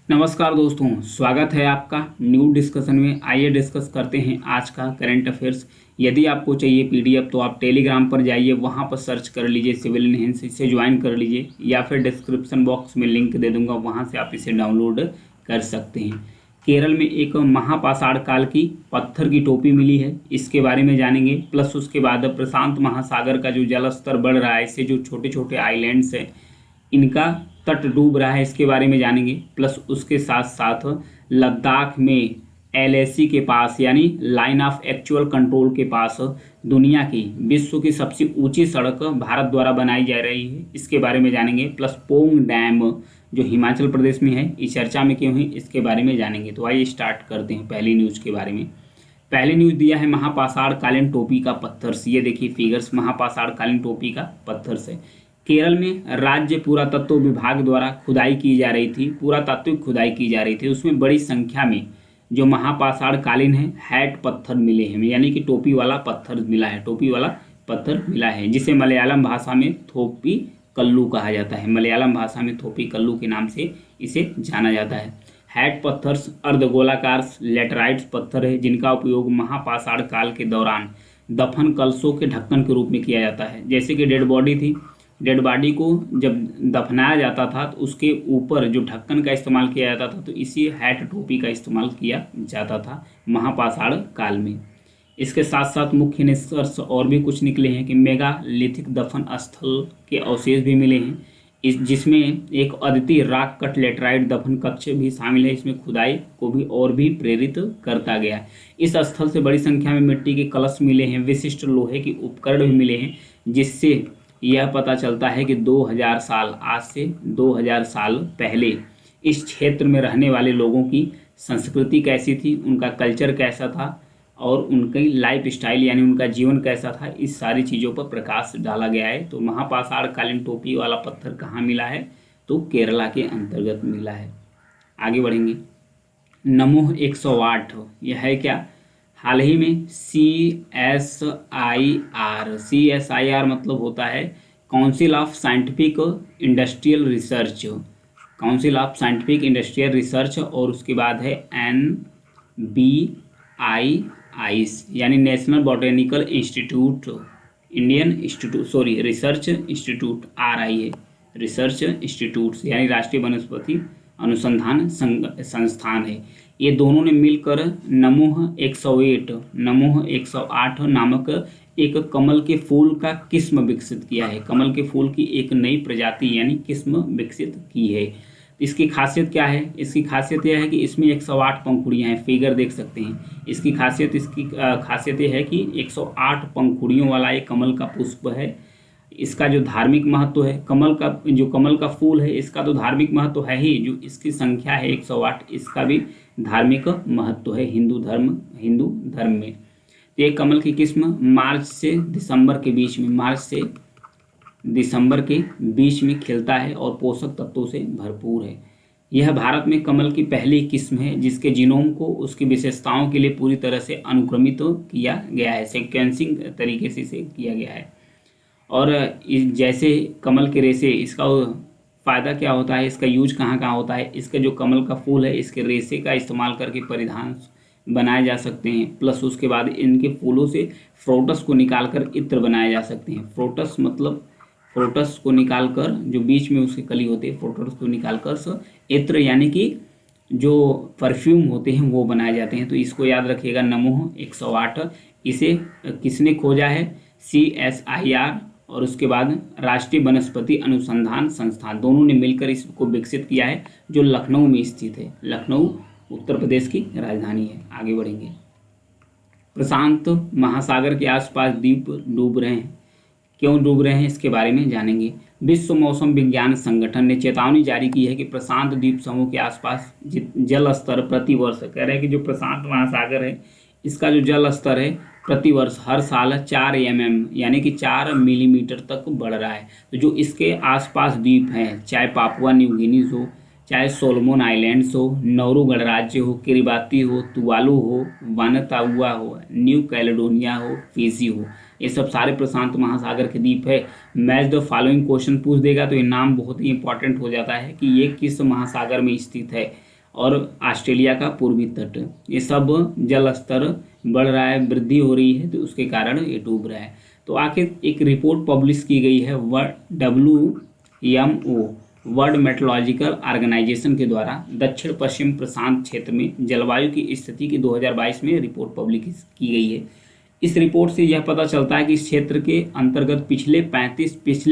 नमस्कार दोस्तों, स्वागत है आपका न्यू डिस्कशन में। आइए डिस्कस करते हैं आज का करंट अफेयर्स। यदि आपको चाहिए पीडीएफ तो आप टेलीग्राम पर जाइए, वहां पर सर्च कर लीजिए सिविल एनहेंस, इसे ज्वाइन कर लीजिए, या फिर डिस्क्रिप्शन बॉक्स में लिंक दे दूंगा, वहां से आप इसे डाउनलोड कर सकते हैं। केरल में एक महापाषाण काल की पत्थर की टोपी मिली है, इसके बारे में जानेंगे। प्लस उसके बाद प्रशांत महासागर का जो जल स्तर बढ़ रहा है, इससे जो छोटे छोटे आइलैंड्स हैं इनका तट डूब रहा है, इसके बारे में जानेंगे। प्लस उसके साथ साथ लद्दाख में एलएसी के पास यानी लाइन ऑफ एक्चुअल कंट्रोल के पास दुनिया की विश्व की सबसे ऊंची सड़क भारत द्वारा बनाई जा रही है, इसके बारे में जानेंगे। प्लस पोंग डैम जो हिमाचल प्रदेश में है, इस चर्चा में क्यों है, इसके बारे में जानेंगे। तो आइए स्टार्ट करते हैं पहली न्यूज़ के बारे में। पहली न्यूज़ दिया है महापाषाण कालीन टोपी का पत्थर से। ये देखिए फिगर्स महापाषाण कालीन टोपी का पत्थर से। केरल में राज्य पुरातत्व विभाग द्वारा खुदाई की जा रही थी, पुरातात्विक खुदाई की जा रही थी। उसमें बड़ी संख्या में जो महापाषाण कालीन है हैट पत्थर मिले हैं, यानी कि टोपी वाला पत्थर मिला है, टोपी वाला पत्थर मिला है, जिसे मलयालम भाषा में थोपी कल्लू कहा जाता है। मलयालम भाषा में थोपी कल्लू के नाम से इसे जाना जाता है। हैट पत्थर अर्धगोलाकार लेटराइट्स पत्थर है, जिनका उपयोग महापाषाण काल के दौरान दफन कलशों के ढक्कन के रूप में किया जाता है। जैसे कि डेड बॉडी थी, डेड बॉडी को जब दफनाया जाता था तो उसके ऊपर जो ढक्कन का इस्तेमाल किया जाता था, तो इसी हैट टोपी का इस्तेमाल किया जाता था महापाषाण काल में। इसके साथ साथ मुख्य निष्कर्ष और भी कुछ निकले हैं कि मेगालिथिक दफन स्थल के अवशेष भी मिले हैं, जिसमें एक अद्वितीय रॉक कट लेटराइट दफन कक्ष भी शामिल है। इसमें खुदाई को भी और भी प्रेरित करता गया है। इस स्थल से बड़ी संख्या में मिट्टी के कलश मिले हैं, विशिष्ट लोहे के उपकरण भी मिले हैं, जिससे यह पता चलता है कि 2000 साल, आज से 2000 साल पहले इस क्षेत्र में रहने वाले लोगों की संस्कृति कैसी थी, उनका कल्चर कैसा था और उनकी लाइफ स्टाइल यानी उनका जीवन कैसा था, इस सारी चीज़ों पर प्रकाश डाला गया है। तो महापाषाण कालीन टोपी वाला पत्थर कहाँ मिला है, तो केरला के अंतर्गत मिला है। आगे बढ़ेंगे। नमोह 108 यह है क्या, हाल ही में CSIR मतलब होता है council of scientific industrial research, council of scientific industrial research, और उसके बाद है NBIIS यानी national botanical institute, Indian institute research institute, RI है रिसर्च इंस्टीट्यूट यानी राष्ट्रीय वनस्पति अनुसंधान संस्थान है। ये दोनों ने मिलकर नमोह 108 नामक एक कमल के फूल का किस्म विकसित किया है। कमल के फूल की एक नई प्रजाति यानी किस्म विकसित की है। इसकी खासियत क्या है, इसकी खासियत यह है कि इसमें 108 पंखुड़ियाँ हैं, फिगर देख सकते हैं। इसकी खासियत यह है कि 108 पंखुड़ियों वाला एक कमल का पुष्प है। इसका जो धार्मिक महत्व है, कमल का फूल है, इसका तो धार्मिक महत्व है ही, जो इसकी संख्या है 108, इसका भी धार्मिक महत्व है हिंदू धर्म में। तो ये कमल की किस्म मार्च से दिसंबर के बीच में खिलता है और पोषक तत्वों से भरपूर है। यह भारत में कमल की पहली किस्म है जिसके जीनोम को उसकी विशेषताओं के लिए पूरी तरह से अनुक्रमित किया गया है, सीक्वेंसिंग तरीके से इसे किया गया है। और जैसे कमल के रेशे, इसका फ़ायदा क्या होता है, इसका यूज कहाँ कहाँ होता है, इसका जो कमल का फूल है इसके रेशे का इस्तेमाल करके परिधान बनाए जा सकते हैं। प्लस उसके बाद इनके फूलों से फ्रोटस को निकालकर इत्र बनाए जा सकते हैं। फ्रोटस को निकालकर, जो बीच में उसकी कली होती है, फ्रोटस को निकालकर इत्र यानी कि जो परफ्यूम होते हैं वो बनाए जाते हैं। तो इसको याद रखिएगा, नमोह 108। इसे किसने खोजा है, CSIR और उसके बाद राष्ट्रीय वनस्पति अनुसंधान संस्थान, दोनों ने मिलकर इसको विकसित किया है, जो लखनऊ में स्थित है। लखनऊ उत्तर प्रदेश की राजधानी है। आगे बढ़ेंगे। प्रशांत महासागर के आसपास द्वीप डूब रहे हैं, क्यों डूब रहे हैं, इसके बारे में जानेंगे। विश्व मौसम विज्ञान संगठन ने चेतावनी जारी की है कि प्रशांत द्वीप समूह के आसपास जल स्तर प्रतिवर्ष, कह रहे हैं कि जो प्रशांत महासागर है इसका जो जल स्तर है प्रतिवर्ष हर साल 4 mm यानी कि 4 मिलीमीटर तक बढ़ रहा है। तो जो इसके आसपास द्वीप हैं, चाहे पापुआ न्यू गिनी हो, चाहे सोलोमन आइलैंड्स हो, नौरू गणराज्य हो, किरिबाती हो, तुवालू हो, वानताउआ हो, न्यू कैलेडोनिया हो, फिजी हो, ये सब सारे प्रशांत महासागर के द्वीप है। मैच द फॉलोइंग क्वेश्चन पूछ देगा तो ये नाम बहुत ही इंपॉर्टेंट हो जाता है कि ये किस महासागर में स्थित है। और ऑस्ट्रेलिया का पूर्वी तट, ये सब जल स्तर बढ़ रहा है, वृद्धि हो रही है, तो उसके कारण ये डूब रहा है। तो आखिर एक रिपोर्ट पब्लिश की गई है WMO वर्ल्ड मेट्रोलॉजिकल ऑर्गेनाइजेशन के द्वारा दक्षिण पश्चिम प्रशांत क्षेत्र में जलवायु की स्थिति की 2022 में रिपोर्ट पब्लिश की गई है। इस रिपोर्ट से यह पता चलता है कि इस क्षेत्र के अंतर्गत पिछले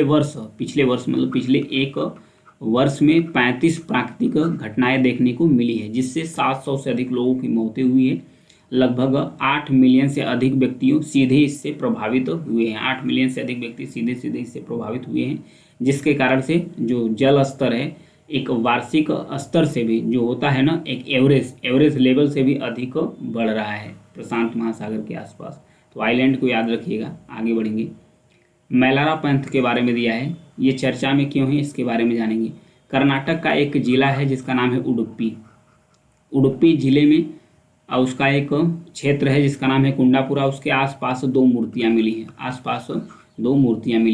वर्ष मतलब पिछले एक वर्ष में 35 प्राकृतिक घटनाएं देखने को मिली है, जिससे 700 से अधिक लोगों की मौतें हुई है। लगभग 8 मिलियन से अधिक व्यक्तियों सीधे इससे प्रभावित हुए हैं। 8 मिलियन से अधिक व्यक्ति सीधे इससे प्रभावित हुए हैं, जिसके कारण से जो जल स्तर है एक वार्षिक स्तर से भी जो होता है ना, एक एवरेज लेवल से भी अधिक बढ़ रहा है प्रशांत महासागर के आसपास। तो आइलैंड को याद रखिएगा। आगे बढ़ेंगे। मैलारा पंथ के बारे में दिया है, ये चर्चा में क्यों है इसके बारे में जानेंगे। कर्नाटक का एक जिला है जिसका नाम है उडुप्पी जिले में उसका एक क्षेत्र है जिसका नाम है कुंडापुरा। उसके आसपास दो मूर्तियां मिली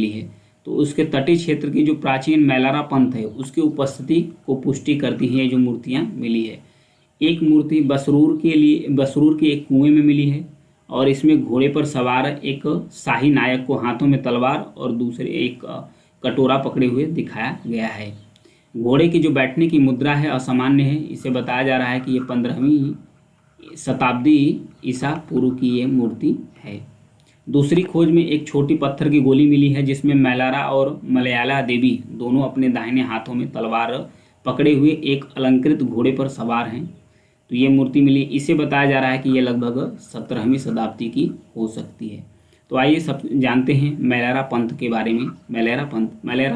है। तो उसके तटीय क्षेत्र की जो प्राचीन मैलारा पंथ है उसकी उपस्थिति को पुष्टि करती है जो मूर्तियां मिली है। एक मूर्ति बसरूर के एक कुएं में मिली है और इसमें घोड़े पर सवार एक शाही नायक को हाथों में तलवार और दूसरे एक कटोरा पकड़े हुए दिखाया गया है। घोड़े की जो बैठने की मुद्रा है असामान्य है। इसे बताया जा रहा है कि ये 15वीं शताब्दी ईसा पूर्व की ये मूर्ति है। दूसरी खोज में एक छोटी पत्थर की गोली मिली है जिसमें मैलारा और मलयाला देवी दोनों अपने दाहिने हाथों में तलवार पकड़े हुए एक अलंकृत घोड़े पर सवार हैं। तो ये मूर्ति मिली। इसे बताया जा रहा है कि ये लगभग 17वीं शताब्दी की हो सकती है। तो आइए सब जानते हैं मैलारा पंथ के बारे में। मैलारा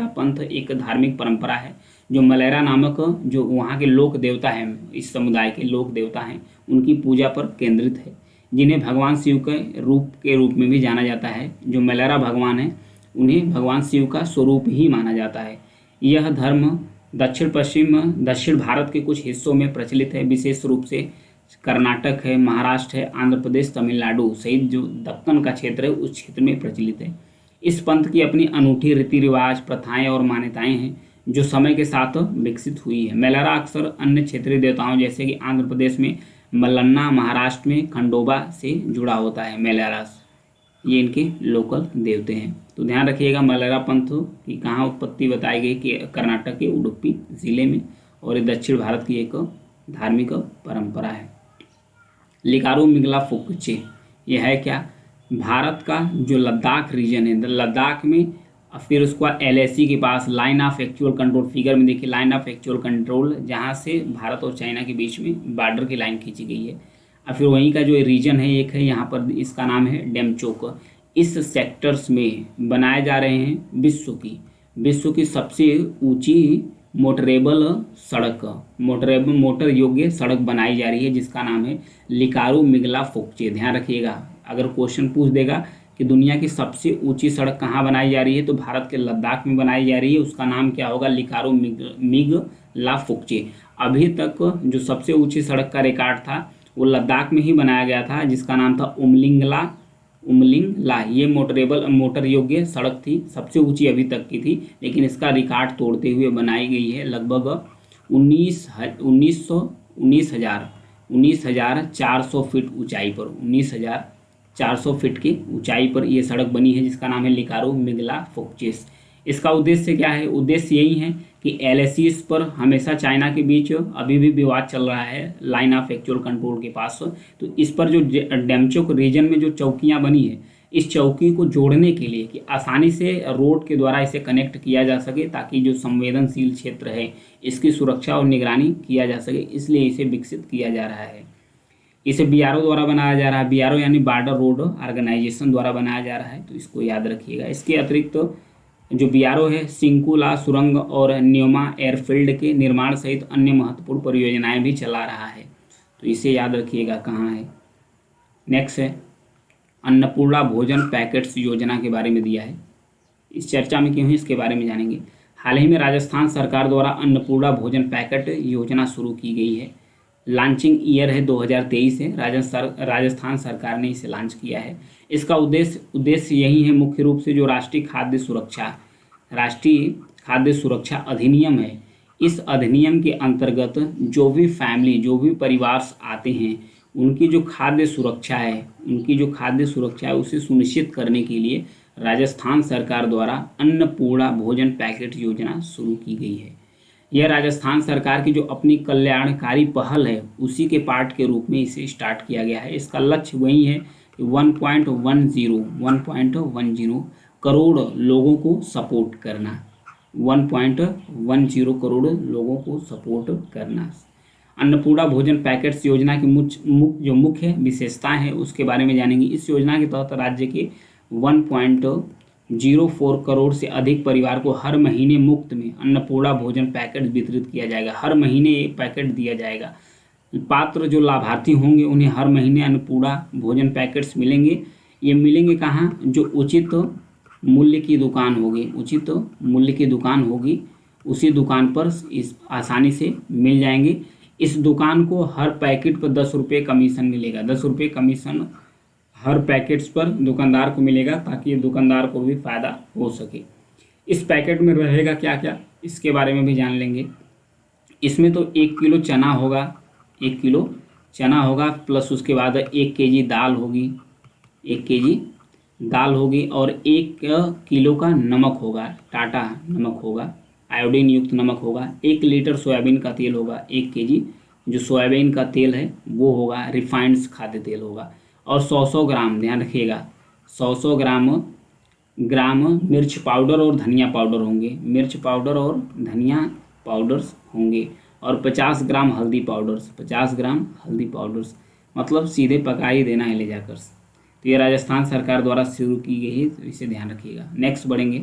पंथ एक धार्मिक परंपरा है जो मलेरा नामक जो वहाँ के लोक देवता हैं, इस समुदाय के लोक देवता हैं, उनकी पूजा पर केंद्रित है, जिन्हें भगवान शिव के रूप में भी जाना जाता है। जो मलेरा भगवान है उन्हें भगवान शिव का स्वरूप ही माना जाता है। यह धर्म दक्षिण भारत के कुछ हिस्सों में प्रचलित है, विशेष रूप से कर्नाटक है, महाराष्ट्र है, आंध्र प्रदेश, तमिलनाडु सहित जो दक्कन का क्षेत्र है उस क्षेत्र में प्रचलित है। इस पंथ की अपनी अनूठी रीति रिवाज, प्रथाएं और मान्यताएं हैं जो समय के साथ विकसित हुई है। मैलारा अक्सर अन्य क्षेत्रीय देवताओं जैसे कि आंध्र प्रदेश में मल्लन्ना, महाराष्ट्र में खंडोबा से जुड़ा होता है। मैलारास ये इनके लोकल देवते हैं। तो ध्यान रखिएगा मैलारा पंथ की कहाँ उत्पत्ति बताई गई कि कर्नाटक के उडुपी जिले में, और ये दक्षिण भारत की एक धार्मिक परंपरा है। लिकारू मिगला फुकचे ये है क्या, भारत का जो लद्दाख रीजन है, लद्दाख में फिर उसको LAC के पास line of actual control, figure में देखिए लाइन ऑफ एक्चुअल कंट्रोल, जहाँ से भारत और चाइना के बीच में बॉर्डर की लाइन खींची गई है। और फिर वहीं का जो रीजन है एक है यहाँ पर, इसका नाम है डेमचोक। इस सेक्टर्स में बनाए जा रहे हैं विश्व की सबसे ऊंची मोटर योग्य सड़क बनाई जा रही है जिसका नाम है लिकारू मिगला फोकचे। ध्यान रखिएगा, अगर क्वेश्चन पूछ देगा कि दुनिया की सबसे ऊंची सड़क कहाँ बनाई जा रही है तो भारत के लद्दाख में बनाई जा रही है, उसका नाम क्या होगा, लिकारू मिगला फोकचे। अभी तक जो सबसे ऊंची सड़क का रिकॉर्ड था वो लद्दाख में ही बनाया गया था जिसका नाम था उमलिंगला। ये मोटर योग्य सड़क थी, सबसे ऊंची अभी तक की थी, लेकिन इसका रिकॉर्ड तोड़ते हुए बनाई गई है लगभग 19,400 फीट ऊंचाई पर, 19,400 फीट की ऊंचाई पर ये सड़क बनी है जिसका नाम है लिकारू मिगला फोकचेस। इसका उद्देश्य क्या है, उद्देश्य यही है कि LACs पर हमेशा चाइना के बीच अभी भी विवाद चल रहा है लाइन ऑफ एक्चुअल कंट्रोल के पास। तो इस पर जो डेमचोक रीजन में जो चौकियां बनी है, इस चौकी को जोड़ने के लिए कि आसानी से रोड के द्वारा इसे कनेक्ट किया जा सके ताकि जो संवेदनशील क्षेत्र है इसकी सुरक्षा और निगरानी किया जा सके, इसलिए इसे विकसित किया जा रहा है। इसे BRO द्वारा बनाया जा रहा है, BRO यानी बॉर्डर रोड ऑर्गेनाइजेशन द्वारा बनाया जा रहा है, तो इसको याद रखिएगा। इसके अतिरिक्त जो BRO है सिंकुला सुरंग और न्योमा एयरफील्ड के निर्माण सहित अन्य महत्वपूर्ण परियोजनाएं भी चला रहा है, तो इसे याद रखिएगा कहाँ है। नेक्स्ट है अन्नपूर्णा भोजन पैकेट्स योजना के बारे में दिया है। इस चर्चा में क्यों है इसके बारे में जानेंगे। हाल ही में राजस्थान सरकार द्वारा अन्नपूर्णा भोजन पैकेट योजना शुरू की गई है। लॉन्चिंग ईयर है 2023 है, राजस्थान सरकार ने इसे लॉन्च किया है। इसका उद्देश्य यही है मुख्य रूप से जो राष्ट्रीय खाद्य सुरक्षा अधिनियम है, इस अधिनियम के अंतर्गत जो भी फैमिली, जो भी परिवार आते हैं, उनकी जो खाद्य सुरक्षा है उसे सुनिश्चित करने के लिए राजस्थान सरकार द्वारा अन्नपूर्णा भोजन पैकेट योजना शुरू की गई है। यह राजस्थान सरकार की जो अपनी कल्याणकारी पहल है उसी के पार्ट के रूप में इसे स्टार्ट किया गया है। इसका लक्ष्य वही है कि 1.10 करोड़ लोगों को सपोर्ट करना, 1.10 करोड़ लोगों को सपोर्ट करना। अन्नपूर्णा भोजन पैकेट्स योजना की जो मुख्य विशेषताएं हैं उसके बारे में जानेंगे। इस योजना के तहत राज्य के 1.04 करोड़ से अधिक परिवार को हर महीने मुफ्त में अन्नपूर्णा भोजन पैकेट वितरित किया जाएगा। हर महीने एक पैकेट दिया जाएगा। पात्र जो लाभार्थी होंगे उन्हें हर महीने अन्नपूर्णा भोजन पैकेट्स मिलेंगे। ये मिलेंगे कहाँ? जो उचित मूल्य की दुकान होगी उसी दुकान पर इस आसानी से मिल जाएंगे। इस दुकान को हर पैकेट पर 10 रुपये कमीशन मिलेगा। 10 रुपये कमीशन हर पैकेट्स पर दुकानदार को मिलेगा ताकि दुकानदार को भी फ़ायदा हो सके। इस पैकेट में रहेगा क्या क्या इसके बारे में भी जान लेंगे। इसमें तो 1 किलो चना होगा, प्लस उसके बाद 1 केजी दाल होगी और 1 किलो का नमक होगा, टाटा नमक होगा, आयोडीन युक्त नमक होगा। 1 लीटर सोयाबीन का तेल होगा, 1 केजी जो सोयाबीन का तेल है वो होगा, रिफाइंड खाद्य तेल होगा। और 100 ग्राम, ध्यान रखिएगा, 100 ग्राम मिर्च पाउडर और धनिया पाउडर होंगे, मिर्च पाउडर और धनिया पाउडर्स होंगे। और 50 ग्राम हल्दी पाउडर्स, मतलब सीधे पका ही देना है ले जाकर। तो ये राजस्थान सरकार द्वारा शुरू की गई है, तो इसे ध्यान रखिएगा। नेक्स्ट बढ़ेंगे,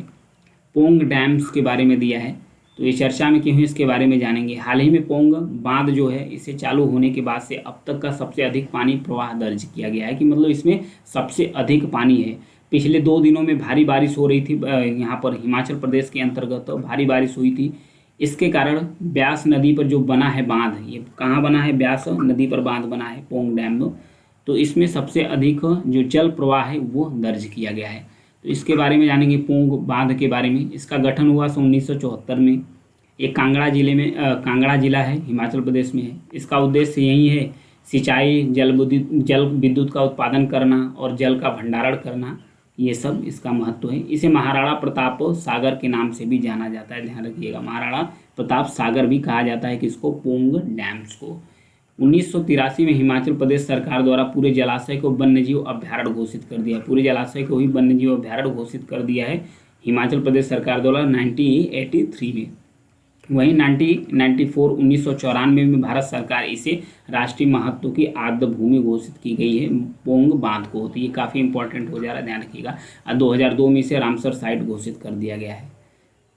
पोंग डैम्स के बारे में दिया है, तो ये चर्चा में क्यों है इसके बारे में जानेंगे। हाल ही में पोंग बांध जो है इसे चालू होने के बाद से अब तक का सबसे अधिक पानी प्रवाह दर्ज किया गया है, कि मतलब इसमें सबसे अधिक पानी है। पिछले 2 दिनों में भारी बारिश हो रही थी, यहाँ पर हिमाचल प्रदेश के अंतर्गत भारी बारिश हुई थी। इसके कारण ब्यास नदी पर जो बना है बांध, ये कहाँ बना है? ब्यास नदी पर बांध बना है पोंग डैम। तो इसमें सबसे अधिक जो जल प्रवाह है वो दर्ज किया गया है। तो इसके बारे में जानेंगे, पोंग बांध के बारे में। इसका गठन हुआ 1974 में। एक कांगड़ा जिला है, हिमाचल प्रदेश में है। इसका उद्देश्य यही है, सिंचाई, जल विद्युत का उत्पादन करना और जल का भंडारण करना, ये सब इसका महत्व है। इसे महाराणा प्रताप सागर के नाम से भी जाना जाता है, ध्यान रखिएगा। महाराणा प्रताप सागर भी कहा जाता है किसको? पोंग डैम्स को। 1983 में हिमाचल प्रदेश सरकार द्वारा पूरे जलाशय को वन्यजीव अभ्यारण्य घोषित कर दिया है। पूरे जलाशय को ही वन्यजीव अभ्यारण्य घोषित कर दिया है हिमाचल प्रदेश सरकार द्वारा 1983 में। वहीं 1994 में भारत सरकार इसे राष्ट्रीय महत्व की आर्द्र भूमि घोषित की गई है, पोंग बांध को। तो ये काफ़ी इंपॉर्टेंट हो जा रहा है, ध्यान रखिएगा। 2002 में इसे रामसर साइट घोषित कर दिया गया है।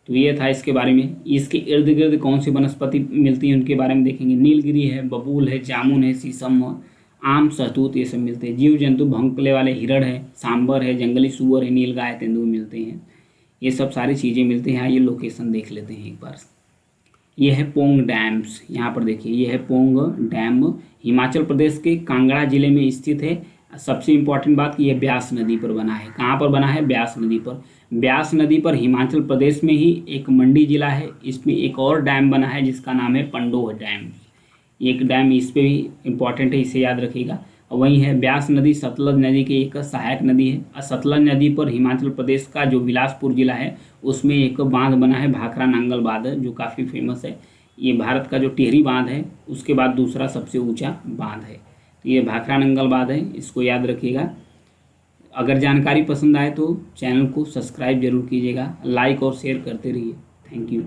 तो ये था इसके बारे में। इसके इर्द गिर्द कौन सी वनस्पति मिलती है उनके बारे में देखेंगे। नीलगिरी है, बबूल है, जामुन है, शीशम, आम, सहतूत, ये सब मिलते हैं। जीव जंतु भौंकले वाले हिरण है, सांबर है, जंगली सुअर है, नीलगाय, तेंदुए मिलते हैं। ये सब सारी चीज़ें मिलती हैं। ये लोकेशन देख लेते हैं एक बार। ये है पोंग डैम्स, यहाँ पर देखिए, ये है पोंग डैम, हिमाचल प्रदेश के कांगड़ा जिले में स्थित है। सबसे इम्पोर्टेंट बात कि यह ब्यास नदी पर बना है। कहाँ पर बना है? ब्यास नदी पर। ब्यास नदी पर हिमाचल प्रदेश में ही एक मंडी जिला है, इसमें एक और डैम बना है जिसका नाम है पंडोह डैम। एक डैम इस पे भी इम्पॉर्टेंट है, इसे याद रखिएगा। वहीं है ब्यास नदी, सतलज नदी की एक सहायक नदी है। सतलज नदी पर हिमाचल प्रदेश का जो बिलासपुर जिला है उसमें एक बांध बना है, भाखड़ा नांगल बांध, जो काफ़ी फेमस है। ये भारत का जो टिहरी बांध है उसके बाद दूसरा सबसे ऊंचा बांध है। तो ये भाखड़ा नांगल बांध है, इसको याद रखिएगा। अगर जानकारी पसंद आए तो चैनल को सब्सक्राइब जरूर कीजिएगा, लाइक और शेयर करते रहिए। Thank you.